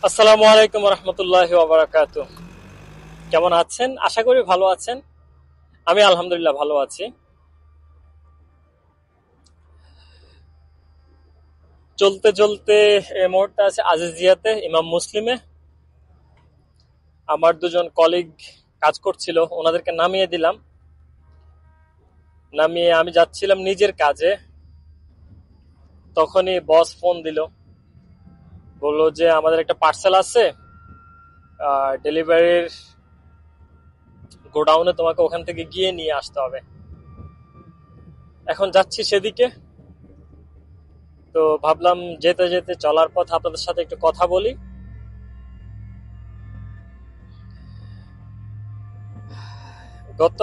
আসসালামু আলাইকুম রহমতুল্লাহি ওয়া বারাকাতুহু। কেমন আছেন? আশা করি ভালো আছেন। আমি আলহামদুলিল্লাহ ভালো আছি। চলতে চলতে এই মুহূর্তে আছে আজিজিয়াতে, ইমাম মুসলিমে। আমার দুজন কলিগ কাজ করছিল, ওনাদেরকে নামিয়ে দিলাম। নামিয়ে আমি যাচ্ছিলাম নিজের কাজে, তখনই বস ফোন দিল। বললো যে আমাদের একটা পার্সেল আছে, ডেলিভারির গোডাউনে, তোমাকে ওখান থেকে গিয়ে নিয়ে আসতে হবে। এখন যাচ্ছি সেদিকে। তো ভাবলাম যেতে যেতে চলার পথ আপনাদের সাথে একটু কথা বলি। গত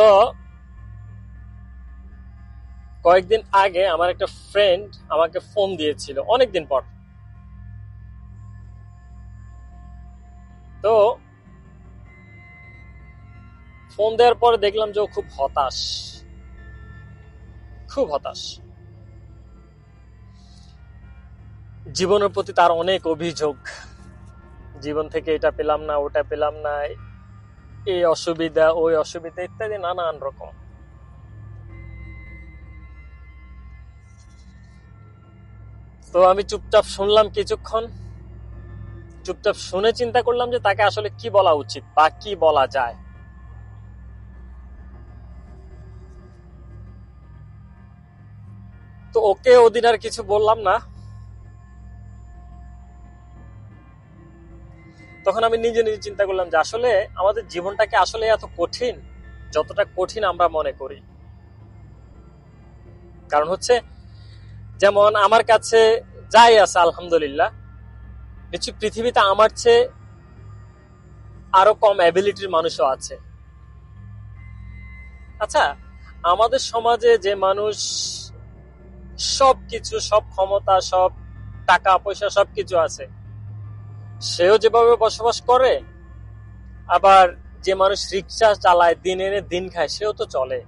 কয়েকদিন আগে আমার একটা ফ্রেন্ড আমাকে ফোন দিয়েছিল অনেকদিন পর। তো ফোন দেওয়ার পরে দেখলাম যে ও খুব হতাশ, খুব হতাশ। জীবনের প্রতি তার অনেক অভিযোগ। জীবন থেকে এটা পেলাম না, ওটা পেলাম না, এই অসুবিধা ওই অসুবিধা ইত্যাদি নানান রকম। তো আমি চুপচাপ শুনলাম কিছুক্ষণ। চুপচাপ শুনে চিন্তা করলাম যে তাকে আসলে কি বলা উচিত বা কি বলা যায়। তো ওকে ওদিন আর কিছু বললাম না। তখন আমি নিজে নিজে চিন্তা করলাম যে আসলে আমাদের জীবনটাকে আসলে এত কঠিন যতটা কঠিন আমরা মনে করি। কারণ হচ্ছে, যেমন আমার কাছে যাই আছে আলহামদুলিল্লাহ, নিশ্চয় পৃথিবীতে আমার চেয়ে আরো কম অ্যাবিলিটির মানুষও আছে। আচ্ছা, আমাদের সমাজে যে মানুষ সবকিছু, সব ক্ষমতা, সব টাকা পয়সা সবকিছু আছে, সেও যেভাবে বসবাস করে, আবার যে মানুষ রিক্সা চালায়, দিন এনে দিন খায়, সেও তো চলে।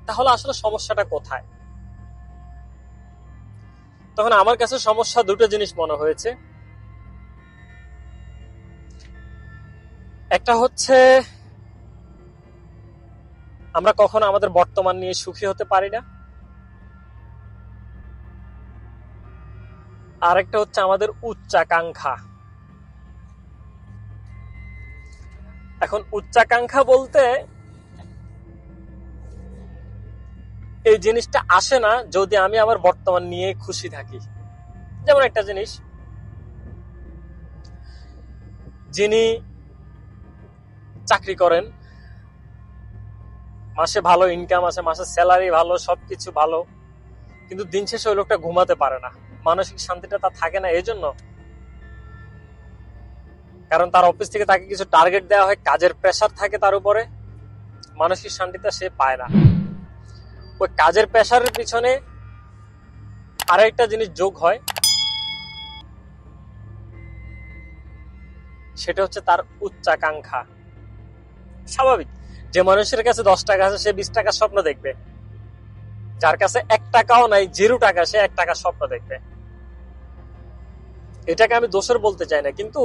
তাহলে আসলে সমস্যাটা কোথায়? তখন আমার কাছে সমস্যা দুটো জিনিস মনে হয়েছে। একটা হচ্ছে, আমরা কখনো আমাদের বর্তমান নিয়ে সুখী হতে পারি না। আর একটা হচ্ছে আমাদের উচ্চাকাঙ্ক্ষা। এখন উচ্চাকাঙ্ক্ষা বলতে এই জিনিসটা আসে না যদি আমি আমার বর্তমান নিয়ে খুশি থাকি। যেমন একটা জিনিস, যিনি চাকরি করেন, মাসে ভালো ইনকাম আছে, মাসে স্যালারি ভালো, সবকিছু ভালো, কিন্তু দিন শেষে ওই লোকটা ঘুমাতে পারে না। মানসিক শান্তিটা তার থাকে না। এই জন্য, কারণ তার অফিস থেকে তাকে কিছু টার্গেট দেওয়া হয়, কাজের প্রেসার থাকে তার উপরে, মানসিক শান্তিটা সে পায় না। ওই কাজের প্রেসারের পিছনে আরেকটা জিনিস যোগ হয়, সেটা হচ্ছে তার উচ্চাকাঙ্ক্ষা। স্বাভাবিক, যে মানুষের কাছে 10 টাকা আছে সে 20 টাকার স্বপ্ন দেখবে, যার কাছে 1 টাকাও নাই, 0 টাকা, সে 1 টাকার স্বপ্ন দেখবে। এটাকে আমি দোষের বলতে চাই না, কিন্তু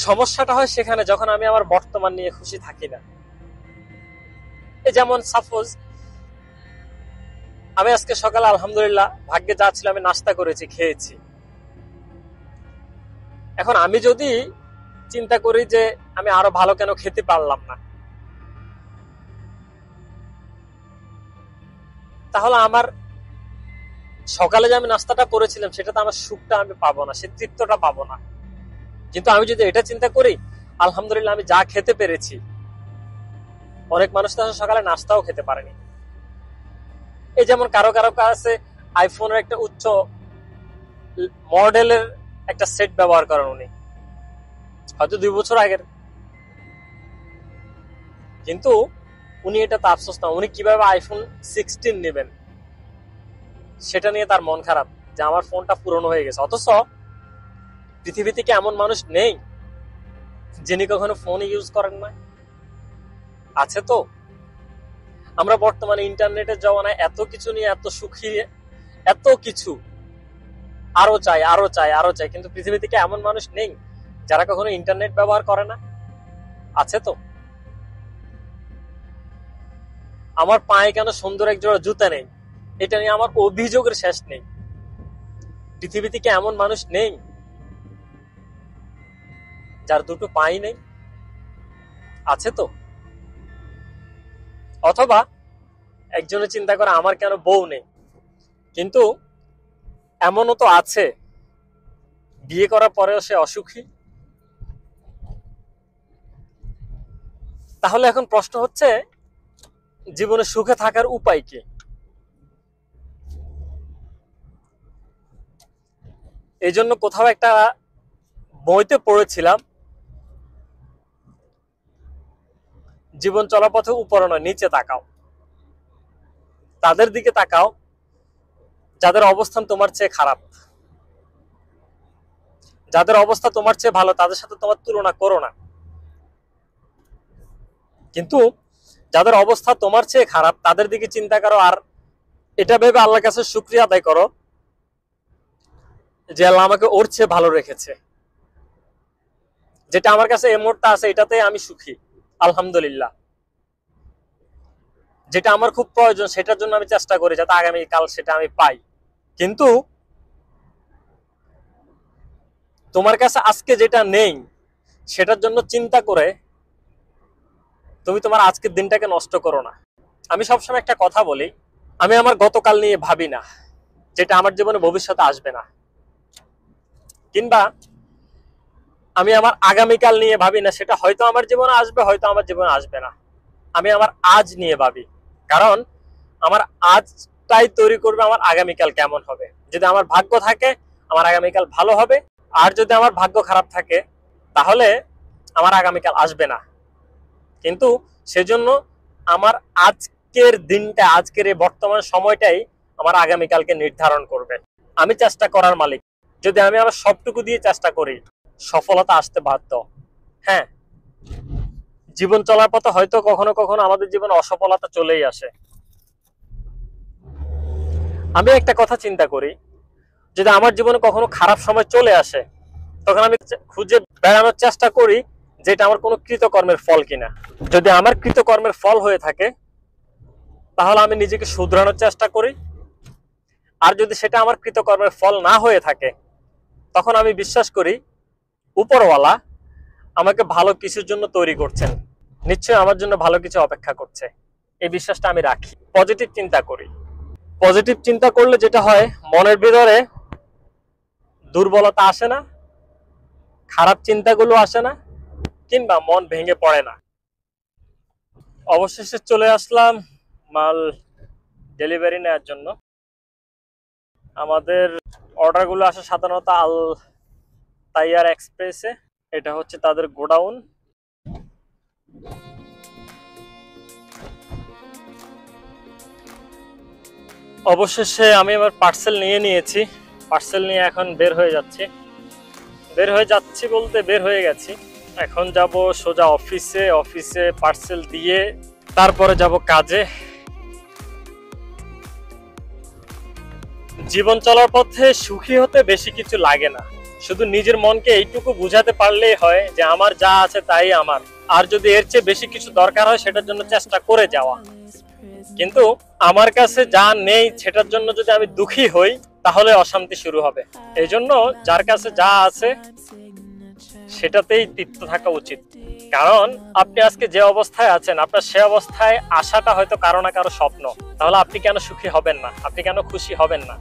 সমস্যাটা হয় সেখানে যখন আমি আমার বর্তমান নিয়ে খুশি থাকি না। এই যেমন সাপোজ, আমি আজকে সকালে আলহামদুলিল্লাহ ভাগ্যে যা ছিল আমি নাস্তা করেছি, খেয়েছি। এখন আমি যদি চিন্তা করি যে আমি আরো ভালো কেন খেতে পারলাম না, তাহলে আমার সকালে যে আমি নাস্তাটা করেছিলাম সেটাতে আমার সুখটা আমি পাবো না, সে তৃপ্তটা পাবো না। কিন্তু আমি যদি এটা চিন্তা করি, আলহামদুলিল্লাহ আমি যা খেতে পেরেছি, অনেক মানুষ তো সকালে নাস্তাও খেতে পারেনি। এই যেমন কারো কারো কাছে আইফোনের একটা উচ্চ মডেলের একটা সেট ব্যবহার করেন উনি, হয়তো 2 বছর আগের, কিন্তু উনি এটা তো আফসোস না, উনি কিভাবে আইফোন 16 নেবেন সেটা নিয়ে তার মন খারাপ যে আমার ফোনটা পুরনো হয়ে গেছে। অথচ পৃথিবীতে কি এমন মানুষ নেই যিনি কখনো ফোন ইউজ করেন না? আছে তো। আমরা বর্তমানে ইন্টারনেটের জমানায় এত কিছু নিয়ে এত সুখী, এত কিছু, আরো চাই, আরো চাই, আরো চাই। কিন্তু পৃথিবী থেকে এমন মানুষ নেই যারা কখনো ইন্টারনেট ব্যবহার করে না? আছে তো। আমার পায়ে কেন সুন্দর এক জোড়া জুতা নেই, এটা নিয়ে আমার অভিযোগের শেষ নেই। পৃথিবী থেকে এমন মানুষ নেই যার দুটো পাই নেই? আছে তো। অথবা একজনে চিন্তা করে আমার কেন বউ নেই, কিন্তু এমনও তো আছে বিয়ে করার পরেও সে অসুখী। তাহলে এখন প্রশ্ন হচ্ছে, জীবনে সুখে থাকার উপায় কি? এই জন্য কোথাও একটা বইতে পড়েছিলাম, জীবন চলার পথে উপরে নয় নিচে তাকাও। তাদের দিকে তাকাও যাদের অবস্থান তোমার চেয়ে খারাপ, যাদের অবস্থা তোমার চেয়ে ভালো তাদের সাথে তোমার তুলনা করো না। কিন্তু যাদের অবস্থা তোমার চেয়ে খারাপ তাদের দিকে চিন্তা করো, আর এটা ভেবে আল্লাহর কাছে শুকরিয়া আদায় করো যে আল্লাহ আমাকে ওর চেয়ে ভালো রেখেছে। যেটা আমার কাছে এই মুহূর্তে আছে এটাতে আমি সুখী, আলহামদুলিল্লাহ। যেটা আমার খুব প্রয়োজন সেটার জন্য আমি চেষ্টা করি যাতে আগামীকাল সেটা আমি পাই। কিন্তু তোমার কাছে আজকে যেটা নেই সেটার জন্য চিন্তা করে তুমি তোমার আজকের দিনটাকে নষ্ট করো না। আমি সবসময় একটা কথা বলি, আমি আমার গতকাল নিয়ে ভাবি না, যেটা আমার জীবনে ভবিষ্যতে আসবে না। কিংবা আমি আমার আগামীকাল নিয়ে ভাবি না, সেটা হয়তো আমার জীবনে আসবে, হয়তো আমার জীবনে আসবে না। আমি আমার আজ নিয়ে ভাবি, কারণ আমার আজটাই তৈরি করবে আমার আগামীকাল কেমন হবে। যদি আমার ভাগ্য থাকে আমার আগামীকাল ভালো হবে, আর যদি আমার ভাগ্য খারাপ থাকে তাহলে আমার আগামীকাল আসবে না। কিন্তু সেজন্য আমার আজকের দিনটা, আজকের এই বর্তমান সময়টাই আমার আগামীকালকে নির্ধারণ করবে। আমি চেষ্টা করার মালিক। যদি আমি আমার সবটুকু দিয়ে চেষ্টা করি সফলতা আসতে বাধ্য। হ্যাঁ, জীবন চলার পথে হয়তো কখনো কখনো আমাদের জীবনে অসফলতা চলেই আসে। আমি একটা কথা চিন্তা করি, যদি আমার জীবনে কখনো খারাপ সময় চলে আসে তখন আমি খুঁজে বেড়ানোর চেষ্টা করি যে এটা আমার কোনো কৃতকর্মের ফল কিনা। যদি আমার কৃতকর্মের ফল হয়ে থাকে তাহলে আমি নিজেকে শুধরানোর চেষ্টা করি, আর যদি সেটা আমার কৃতকর্মের ফল না হয়ে থাকে তখন আমি বিশ্বাস করি উপরওয়ালা আমাকে ভালো কিছুর জন্য তৈরি করছেন, নিশ্চয়ই আমার জন্য ভালো কিছু অপেক্ষা করছে। এই বিশ্বাসটা আমি রাখি। পজিটিভ চিন্তা করি। পজিটিভ চিন্তা করলে যেটা হয়, মনের ভিতরে দুর্বলতা আসে না, খারাপ চিন্তাগুলো আসে না, কিংবা মন ভেঙে পড়ে না। অবশেষে চলে আসলাম মাল ডেলিভারি নেওয়ার জন্য। আমাদের অর্ডারগুলো আসে সাধারণত আল তাইয়ার এক্সপ্রেসে। এটা হচ্ছে তাদের গোডাউন। অবশেষে আমি আমার পার্সেল নিয়ে নিয়েছি। পার্সেল নিয়ে এখন বের হয়ে যাচ্ছি। বলতে বের হয়ে গেছি। এখন যাব সোজা অফিসে। অফিসে পার্সেল দিয়ে তারপরে যাব কাজে। জীবন চলার পথে সুখী হতে বেশি কিছু লাগে না, শুধু নিজের মনকে এইটুকু বুঝাতে পারলেই হয় যে আমার যা আছে তাই আমার, আর যদি এর চেয়ে বেশি কিছু দরকার হয় সেটার জন্য চেষ্টা করে যাওয়া। কিন্তু আমার কাছে যা নেই সেটার জন্য যদি আমি দুঃখী হই তাহলে অশান্তি শুরু হবে। এই জন্য যার কাছে যা আছে সেটাতেই তৃপ্ত থাকা উচিত। কারণ আপনি আজকে যে অবস্থায় আছেন আপনার সে অবস্থায় আসাটা হয়তো কারো না কারো স্বপ্ন। তাহলে আপনি কেন সুখী হবেন না? আপনি কেন খুশি হবেন না?